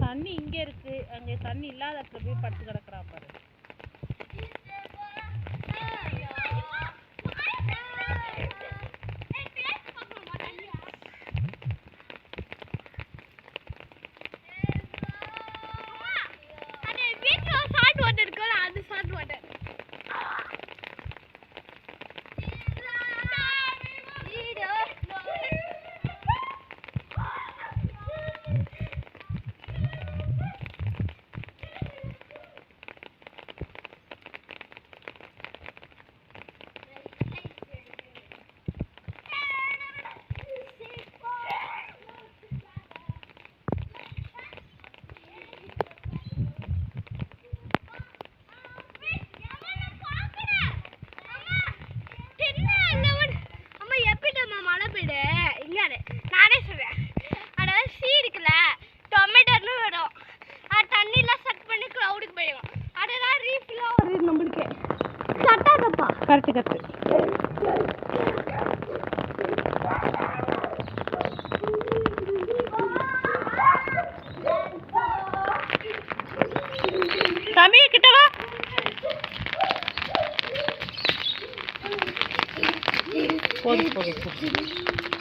தண்ணி இங்கே இருக்கு, அங்கே தண்ணி இல்லாத இடத்துல போய் படுத்து கிடக்குறா பாரு. நானே சொல்றேன், அதாவது சீ இருக்குல்ல, டொமேட்டோன்னு வரும், தண்ணிலாம் செட் பண்ணி க்ளவுடுக்கு போயிடும், அதெல்லாம் ரீஃபில்லாம் வருது நம்மளுக்கு. கட்டாதப்பா. Correct correct. சாமி கிட்ட வா. போதும் போதும்.